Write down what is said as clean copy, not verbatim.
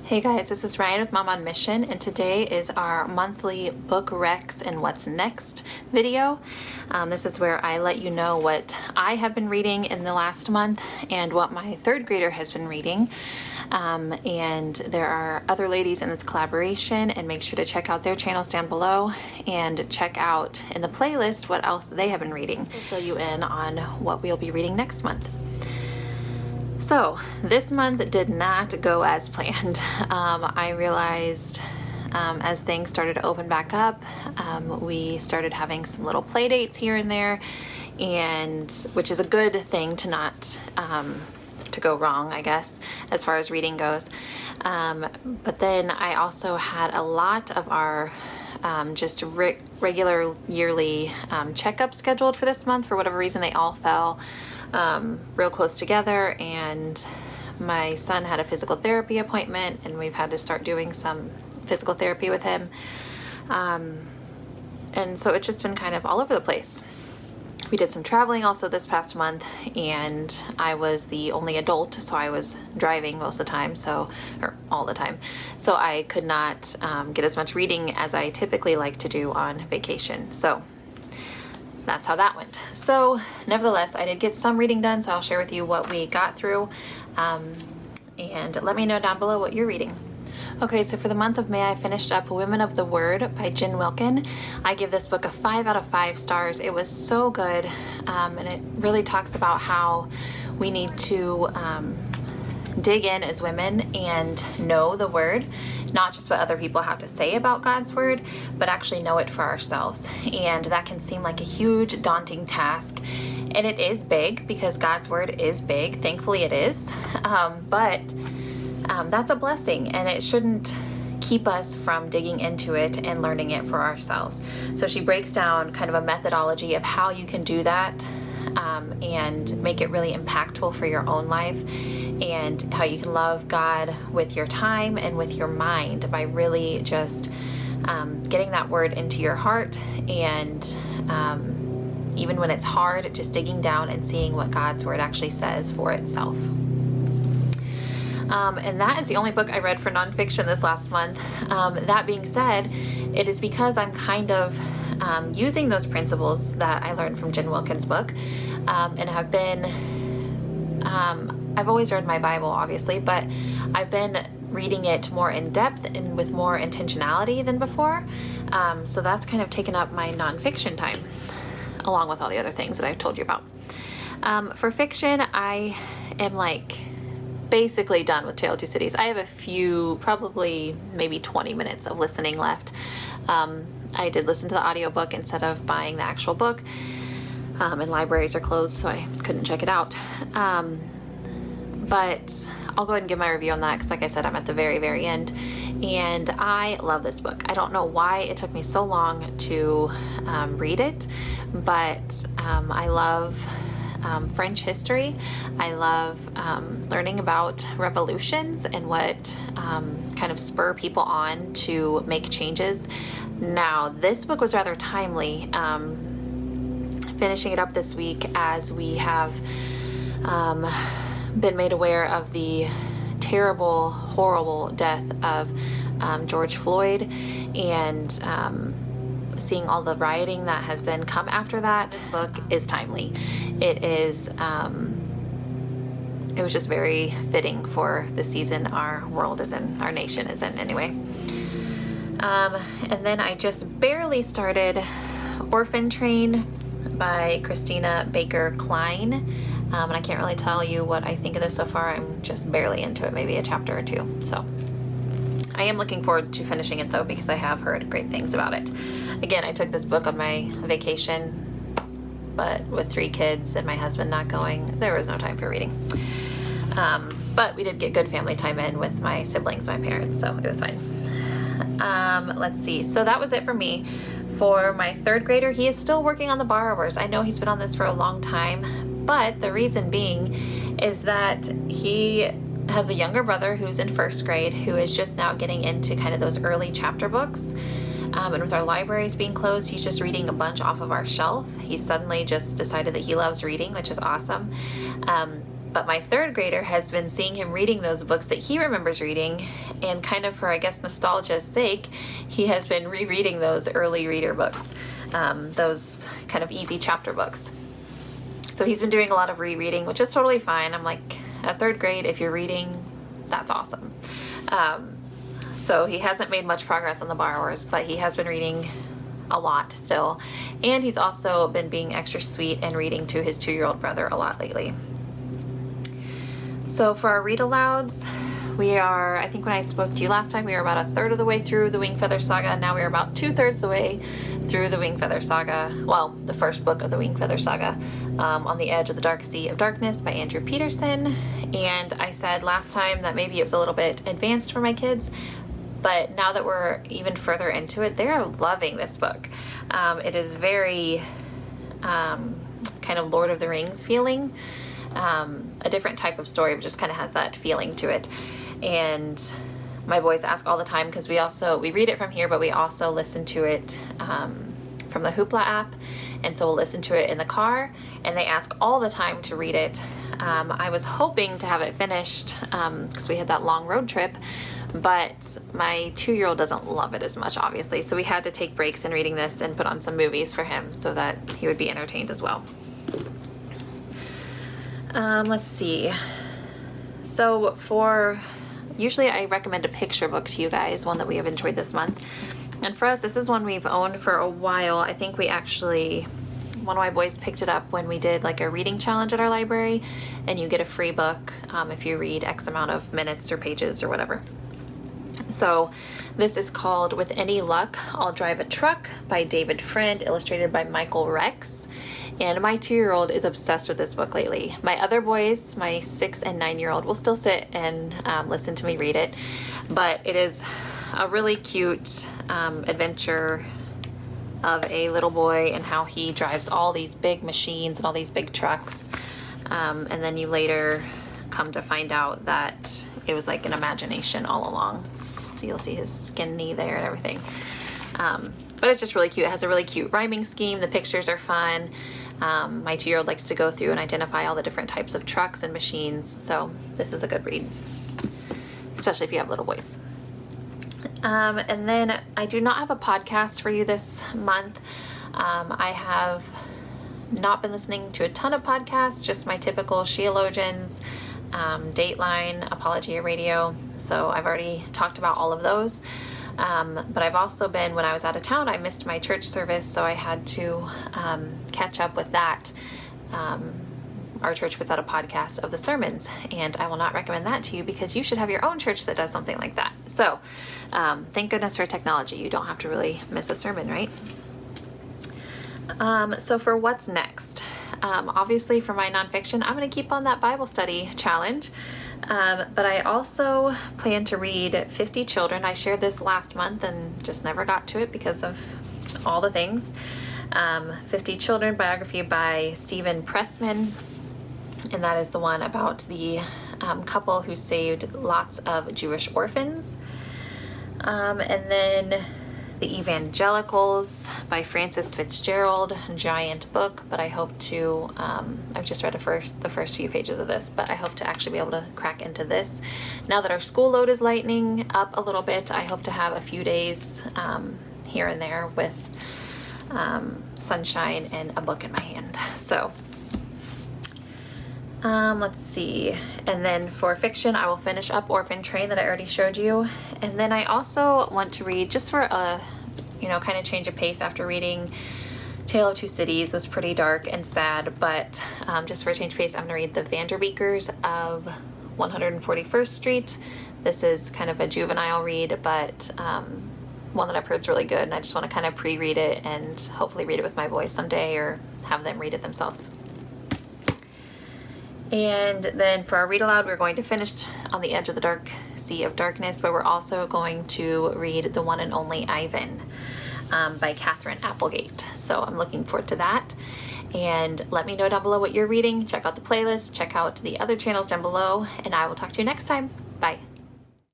Hey guys, this is Ryan with Mom on Mission, and today is our monthly book recs and what's next video. This is where I let you know what I have been reading in the last month and what my third grader has been reading. And there are other ladies in this collaboration, and make sure to check out their channels down below and check out in the playlist what else they have been reading. I'll fill you in on what we'll be reading next month. So this month did not go as planned. I realized as things started to open back up, we started having some little play dates here and there, and which is a good thing to not to go wrong, I guess, as far as reading goes. But then I also had a lot of our just regular yearly checkups scheduled for this month. For whatever reason, they all fell real close together, and my son had a physical therapy appointment, and we've had to start doing some physical therapy with him. And so it's just been kind of all over the place. We did some traveling also this past month, and I was the only adult, so I was driving most of the time, or all the time. So I could not get as much reading as I typically like to do on vacation. So that's how that went. So nevertheless, I did get some reading done, so I'll share with you what we got through, and let me know down below what you're reading. Okay, so for the month of May, I finished up Women of the Word by Jen Wilkin. I give this book a 5 out of 5 stars. It was so good, and it really talks about how we need to dig in as women and know the Word, not just what other people have to say about God's Word, but actually know it for ourselves. And that can seem like a huge, daunting task, and it is big because God's Word is big. Thankfully it is, but that's a blessing, and it shouldn't keep us from digging into it and learning it for ourselves. So she breaks down kind of a methodology of how you can do that, and make it really impactful for your own life, and how you can love God with your time and with your mind by really just getting that word into your heart, and even when it's hard, just digging down and seeing what God's word actually says for itself. And that is the only book I read for nonfiction this last month. That being said, it is because I'm kind of using those principles that I learned from Jen Wilkin's book, and have been, I've always read my Bible, obviously, but I've been reading it more in depth and with more intentionality than before. So that's kind of taken up my nonfiction time, along with all the other things that I've told you about. For fiction, I am basically done with Tale of Two Cities. I have a few, probably maybe 20 minutes of listening left. I did listen to the audiobook instead of buying the actual book, and libraries are closed, so I couldn't check it out. But I'll go ahead and give my review on that, because like I said, I'm at the very, very end, and I love this book. I don't know why it took me so long to read it, but I love French history. I love learning about revolutions and what kind of spur people on to make changes. Now, this book was rather timely, finishing it up this week as we have been made aware of the terrible, horrible death of George Floyd, and seeing all the rioting that has then come after that. This book is timely. It is, it was just very fitting for the season our world is in, our nation is in anyway. And then I just barely started Orphan Train by Christina Baker Klein. And I can't really tell you what I think of this so far. I'm just barely into it, maybe a chapter or two. So I am looking forward to finishing it though, because I have heard great things about it. Again, I took this book on my vacation, but with 3 kids and my husband not going, there was no time for reading. But we did get good family time in with my siblings, my parents, so it was fine. Let's see, so that was it for me. For my third grader, he is still working on The Borrowers. I know he's been on this for a long time, but the reason being is that he has a younger brother who's in 1st grade, who is just now getting into kind of those early chapter books. And with our libraries being closed, he's just reading a bunch off of our shelf. He's suddenly just decided that he loves reading, which is awesome. But my third grader has been seeing him reading those books that he remembers reading, and kind of for, I guess, nostalgia's sake, he has been rereading those early reader books, those kind of easy chapter books. So he's been doing a lot of rereading, which is totally fine. I'm like, at third grade, if you're reading, that's awesome. So he hasn't made much progress on the borrowers, but he has been reading a lot still. And he's also been being extra sweet and reading to his 2-year-old brother a lot lately. So for our read-alouds, we are, I think when I spoke to you last time, we were about 1/3 of the way through the Wingfeather Saga. Now we are about 2/3 the way through the Wingfeather Saga. Well, the first book of the Wingfeather Saga, On the Edge of the Dark Sea of Darkness by Andrew Peterson. And I said last time that maybe it was a little bit advanced for my kids, but now that we're even further into it, they're loving this book. It is very kind of Lord of the Rings feeling. A different type of story, but just kind of has that feeling to it. And my boys ask all the time, because we read it from here, but we also listen to it from the Hoopla app, and so we'll listen to it in the car, and they ask all the time to read it. I was hoping to have it finished because we had that long road trip, but my 2-year-old doesn't love it as much, obviously, so we had to take breaks in reading this and put on some movies for him so that he would be entertained as well. Let's see. So usually I recommend a picture book to you guys, one that we have enjoyed this month. And for us, this is one we've owned for a while. I think one of my boys picked it up when we did like a reading challenge at our library, and you get a free book if you read X amount of minutes or pages or whatever. So this is called With Any Luck, I'll Drive a Truck by David Friend, illustrated by Michael Rex. And my 2-year-old is obsessed with this book lately. My other boys, my 6 and 9-year-old, will still sit and listen to me read it. But it is a really cute adventure of a little boy and how he drives all these big machines and all these big trucks. And then you later come to find out that it was like an imagination all along. So you'll see his skin knee there and everything. But it's just really cute. It has a really cute rhyming scheme. The pictures are fun. My 2-year-old likes to go through and identify all the different types of trucks and machines. So this is a good read, especially if you have little boys. And then I do not have a podcast for you this month. I have not been listening to a ton of podcasts, just my typical Sheologians, Dateline, Apologia Radio. So I've already talked about all of those. But I've also been, when I was out of town, I missed my church service, so I had to catch up with that. Our church puts out a podcast of the sermons, and I will not recommend that to you because you should have your own church that does something like that. So thank goodness for technology. You don't have to really miss a sermon, right? So for what's next? Obviously for my nonfiction, I'm going to keep on that Bible study challenge. But I also plan to read 50 Children. I shared this last month and just never got to it because of all the things. 50 Children, biography by Stephen Pressman. And that is the one about the couple who saved lots of Jewish orphans. And then The Evangelicals by Francis Fitzgerald, giant book, but I hope to, I've just read the first few pages of this, but I hope to actually be able to crack into this. Now that our school load is lightening up a little bit, I hope to have a few days here and there with sunshine and a book in my hand. So let's see. And then for fiction, I will finish up Orphan Train that I already showed you. And then I also want to read, just for a, kind of change of pace after reading Tale of Two Cities. Was pretty dark and sad, but just for a change of pace, I'm going to read The Vanderbeekers of 141st Street. This is kind of a juvenile read, but one that I've heard is really good, and I just want to kind of pre-read it and hopefully read it with my boys someday or have them read it themselves. And then for our read aloud, we're going to finish On the Edge of the Dark Sea of Darkness, but we're also going to read The One and Only Ivan by Catherine Applegate. So I'm looking forward to that. And let me know down below what you're reading. Check out the playlist, check out the other channels down below, and I will talk to you next time.